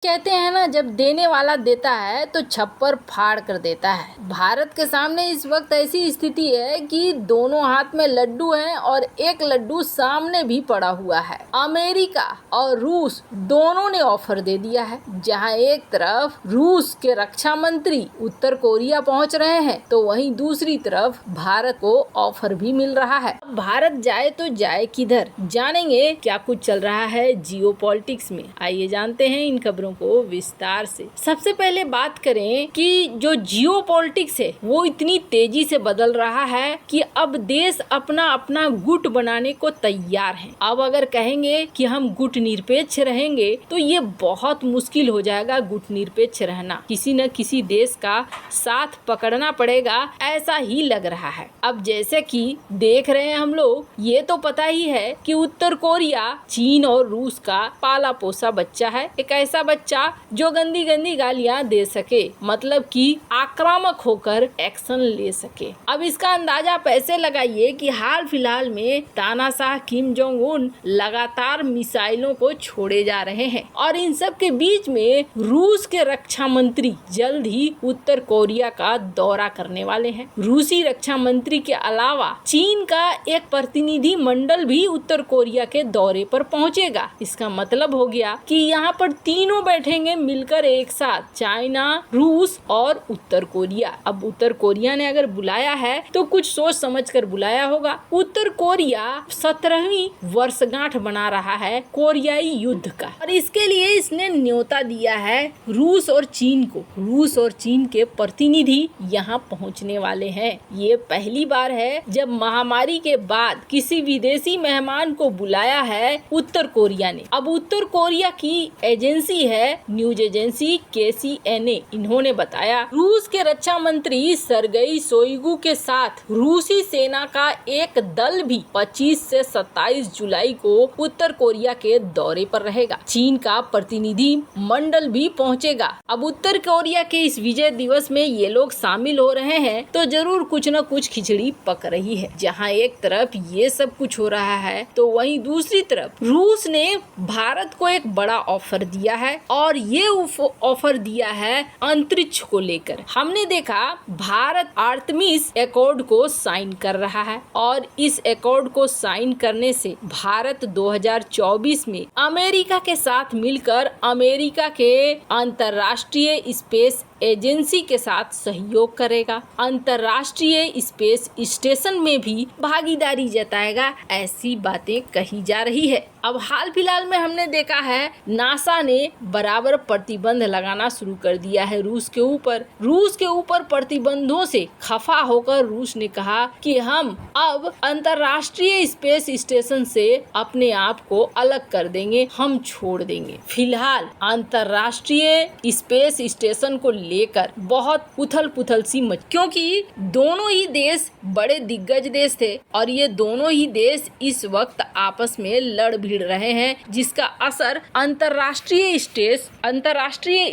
कहते हैं ना, जब देने वाला देता है तो छप्पर फाड़ कर देता है। भारत के सामने इस वक्त ऐसी स्थिति है कि दोनों हाथ में लड्डू हैं और एक लड्डू सामने भी पड़ा हुआ है। अमेरिका और रूस दोनों ने ऑफर दे दिया है। जहां एक तरफ रूस के रक्षा मंत्री उत्तर कोरिया पहुंच रहे हैं, तो वहीं दूसरी तरफ भारत को ऑफर भी मिल रहा है। भारत जाए तो जाए किधर, जानेंगे क्या कुछ चल रहा है जियोपॉलिटिक्स में। आइए जानते हैं इन खबरों को विस्तार से। सबसे पहले बात करें कि जो जियोपॉलिटिक्स है वो इतनी तेजी से बदल रहा है कि अब देश अपना अपना गुट बनाने को तैयार है। अब अगर कहेंगे कि हम गुट निरपेक्ष रहेंगे तो ये बहुत मुश्किल हो जाएगा। गुट निरपेक्ष रहना, किसी न किसी देश का साथ पकड़ना पड़ेगा, ऐसा ही लग रहा है। अब जैसे कि देख रहे हैं हम लोग, ये तो पता ही है कि उत्तर कोरिया चीन और रूस का पाला पोसा बच्चा है। एक ऐसा बच्चा जो गंदी गंदी गालियां दे सके, मतलब कि आक्रामक होकर एक्शन ले सके। अब इसका अंदाजा पैसे लगाइए कि हाल फिलहाल में तानाशाह किम जोंग उन लगातार मिसाइलों को छोड़े जा रहे हैं और इन सब के बीच में रूस के रक्षा मंत्री जल्द ही उत्तर कोरिया का दौरा करने वाले हैं। रूसी रक्षा मंत्री के अलावा चीन का एक प्रतिनिधि मंडल भी उत्तर कोरिया के दौरे पर पहुंचेगा। इसका मतलब हो गया कि यहाँ पर तीनों बैठेंगे मिलकर एक साथ, चाइना, रूस और उत्तर कोरिया। अब उत्तर कोरिया ने अगर बुलाया है तो कुछ सोच समझकर बुलाया होगा। उत्तर कोरिया 17वीं वर्षगांठ बना रहा है कोरियाई युद्ध का और इसके लिए इसने न्योता दिया है रूस और चीन को। रूस और चीन के प्रतिनिधि यहाँ पहुँचने वाले हैं। ये पहली बार है जब महामारी के बाद किसी विदेशी मेहमान को बुलाया है उत्तर कोरिया ने। अब उत्तर कोरिया की एजेंसी है न्यूज एजेंसी KCNA, इन्होंने बताया रूस के रक्षा मंत्री सरगेई शोइगु के साथ रूसी सेना का एक दल भी 25 से 27 जुलाई को उत्तर कोरिया के दौरे पर रहेगा। चीन का प्रतिनिधि मंडल भी पहुंचेगा। अब उत्तर कोरिया के इस विजय दिवस में ये लोग शामिल हो रहे हैं तो जरूर कुछ न कुछ खिचड़ी पक रही है। जहां एक तरफ ये सब कुछ हो रहा है तो वहीं दूसरी तरफ रूस ने भारत को एक बड़ा ऑफर दिया है और ये ऑफर दिया है अंतरिक्ष को लेकर। हमने देखा भारत आर्टेमिस एकॉर्ड को साइन कर रहा है और इस एकॉर्ड को साइन करने से भारत 2024 में अमेरिका के साथ मिलकर अमेरिका के अंतर्राष्ट्रीय स्पेस एजेंसी के साथ सहयोग करेगा। अंतर्राष्ट्रीय स्पेस स्टेशन में भी भागीदारी जताएगा, ऐसी बातें कही जा रही है। अब हाल फिलहाल में हमने देखा है नासा ने बराबर प्रतिबंध लगाना शुरू कर दिया है रूस के ऊपर। रूस के ऊपर प्रतिबंधों से खफा होकर रूस ने कहा कि हम अब अंतर्राष्ट्रीय स्पेस स्टेशन से अपने आप को अलग कर देंगे, हम छोड़ देंगे। फिलहाल अंतर्राष्ट्रीय स्पेस स्टेशन को लेकर बहुत उथल पुथल सी क्योंकि दोनों ही देश बड़े दिग्गज देश थे और ये दोनों ही देश इस वक्त आपस में लड़ भिड़ रहे हैं, जिसका असर अंतर्राष्ट्रीय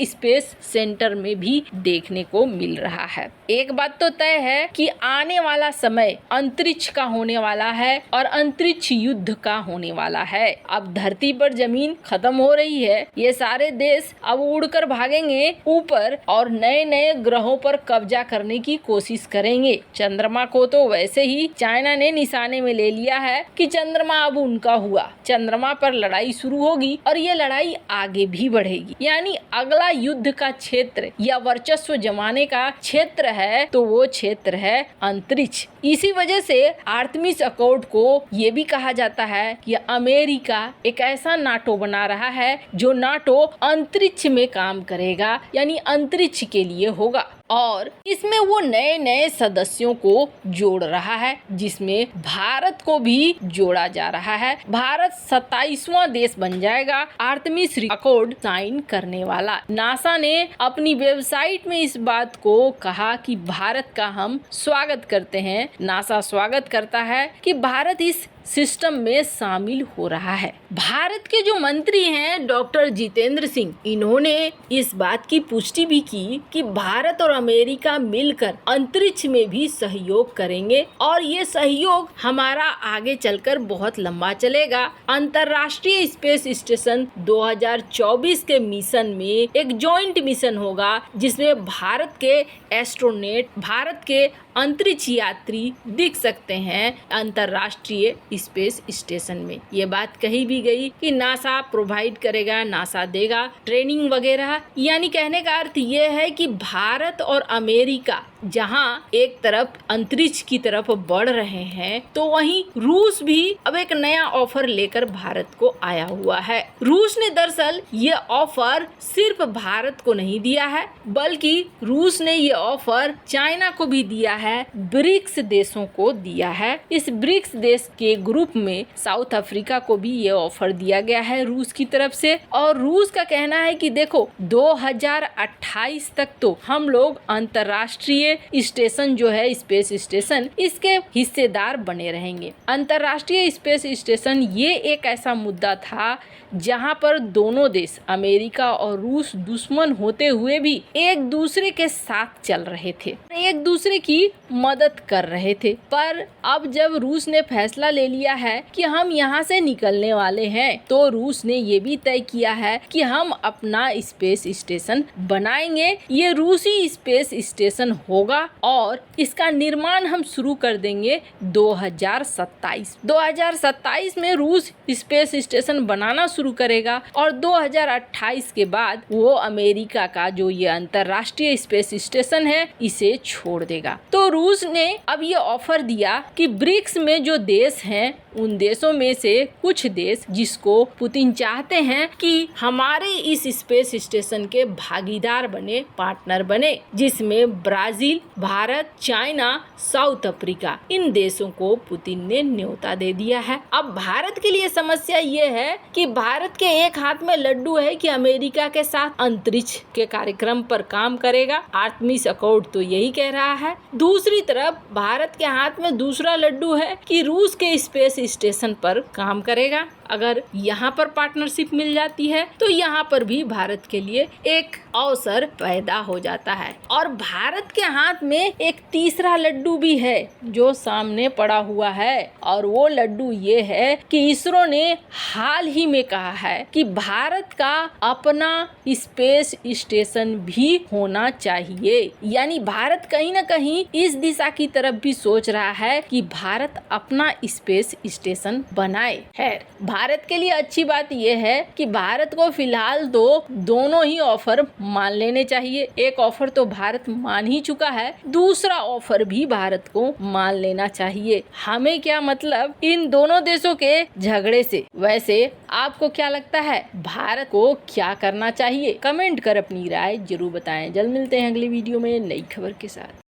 स्पेस सेंटर में भी देखने को मिल रहा है। एक बात तो तय है कि आने वाला समय अंतरिक्ष का होने वाला है और अंतरिक्ष युद्ध का होने वाला है। अब धरती पर जमीन खत्म हो रही है, ये सारे देश अब उड़कर भागेंगे ऊपर और नए नए ग्रहों पर कब्जा करने की कोशिश करेंगे। चंद्रमा को तो वैसे ही चाइना ने निशाने में ले लिया है कि चंद्रमा अब उनका हुआ। चंद्रमा पर लड़ाई शुरू होगी और ये लड़ाई आगे भी बढ़ेगी, यानी अगला युद्ध का क्षेत्र या वर्चस्व जमाने का क्षेत्र है तो वो क्षेत्र है अंतरिक्ष। इसी वजह से आर्टेमिस एकॉर्ड को ये भी कहा जाता है कि अमेरिका एक ऐसा नाटो बना रहा है जो नाटो अंतरिक्ष में काम करेगा, यानी अंतरिक्ष के लिए होगा और इसमें वो नए नए सदस्यों को जोड़ रहा है, जिसमें भारत को भी जोड़ा जा रहा है। भारत 27वां देश बन जाएगा आर्टेमिस एकॉर्ड साइन करने वाला। नासा ने अपनी वेबसाइट में इस बात को कहा कि भारत का हम स्वागत करते हैं। नासा स्वागत करता है कि भारत इस सिस्टम में शामिल हो रहा है। भारत के जो मंत्री हैं डॉक्टर जितेंद्र सिंह, इन्होंने इस बात की पुष्टि भी की कि भारत और अमेरिका मिलकर अंतरिक्ष में भी सहयोग करेंगे और ये सहयोग हमारा आगे चलकर बहुत लंबा चलेगा। अंतर्राष्ट्रीय स्पेस स्टेशन 2024 के मिशन में एक जॉइंट मिशन होगा जिसमें भारत के एस्ट्रोनॉट, भारत के अंतरिक्ष यात्री दिख सकते हैं अंतर्राष्ट्रीय स्पेस स्टेशन में। ये बात कही भी गई कि नासा प्रोवाइड करेगा, नासा देगा ट्रेनिंग वगैरह। यानी कहने का अर्थ ये है कि भारत और अमेरिका जहां एक तरफ अंतरिक्ष की तरफ बढ़ रहे हैं, तो वहीं रूस भी अब एक नया ऑफर लेकर भारत को आया हुआ है। रूस ने दरअसल ये ऑफर सिर्फ भारत को नहीं दिया है, बल्कि रूस ने ये ऑफर चाइना को भी दिया है, ब्रिक्स देशों को दिया है। इस ब्रिक्स देश के ग्रुप में साउथ अफ्रीका को भी ये ऑफर दिया गया है रूस की तरफ से। और रूस का कहना है कि देखो 2028 तक तो हम लोग अंतर्राष्ट्रीय स्टेशन जो है स्पेस स्टेशन, इसके हिस्सेदार बने रहेंगे। अंतर्राष्ट्रीय स्पेस स्टेशन ये एक ऐसा मुद्दा था जहां पर दोनों देश अमेरिका और रूस दुश्मन होते हुए भी एक दूसरे के साथ चल रहे थे, एक दूसरे की मदद कर रहे थे। पर अब जब रूस ने फैसला ले लिया है कि हम यहाँ से निकलने वाले हैं, तो रूस ने ये भी तय किया है कि हम अपना स्पेस स्टेशन बनाएंगे। ये रूसी स्पेस स्टेशन होगा और इसका निर्माण हम शुरू कर देंगे 2027 में रूस स्पेस स्टेशन बनाना शुरू करेगा और 2028 के बाद वो अमेरिका का जो ये अंतर्राष्ट्रीय स्पेस स्टेशन है इसे छोड़ देगा। तो रूस ने अब ये ऑफर दिया कि ब्रिक्स में जो देश हैं उन देशों में से कुछ देश जिसको पुतिन चाहते हैं कि हमारे इस स्पेस स्टेशन के भागीदार बने, पार्टनर बने, जिसमें Brazil, Bharat, China, South Africa, इन देशों को पुतिन ने न्योता दे दिया है। अब भारत के लिए समस्या ये है कि भारत के एक हाथ में लड्डू है कि अमेरिका के साथ अंतरिक्ष के कार्यक्रम पर काम करेगा, आर्टेमिस अकॉर्ड तो यही कह रहा है। दूसरी तरफ भारत के हाथ में दूसरा लड्डू है कि रूस के स्पेस स्टेशन पर काम करेगा। अगर यहाँ पर पार्टनरशिप मिल जाती है तो यहाँ पर भी भारत के लिए एक अवसर पैदा हो जाता है। और भारत के हाथ में एक तीसरा लड्डू भी है जो सामने पड़ा हुआ है, और वो लड्डू ये है कि इसरो ने हाल ही में कहा है कि भारत का अपना स्पेस स्टेशन भी होना चाहिए। यानी भारत कहीं ना कहीं इस दिशा की तरफ भी सोच रहा है कि भारत अपना स्पेस स्टेशन बनाए। है भारत के लिए अच्छी बात यह है कि भारत को फिलहाल तो दोनों ही ऑफर मान लेने चाहिए। एक ऑफर तो भारत मान ही चुका है, दूसरा ऑफर भी भारत को मान लेना चाहिए। हमें क्या मतलब इन दोनों देशों के झगड़े से। वैसे आपको क्या लगता है, भारत को क्या करना चाहिए? कमेंट कर अपनी राय जरूर बताएं। जल्द मिलते हैं अगली वीडियो में नई खबर के साथ।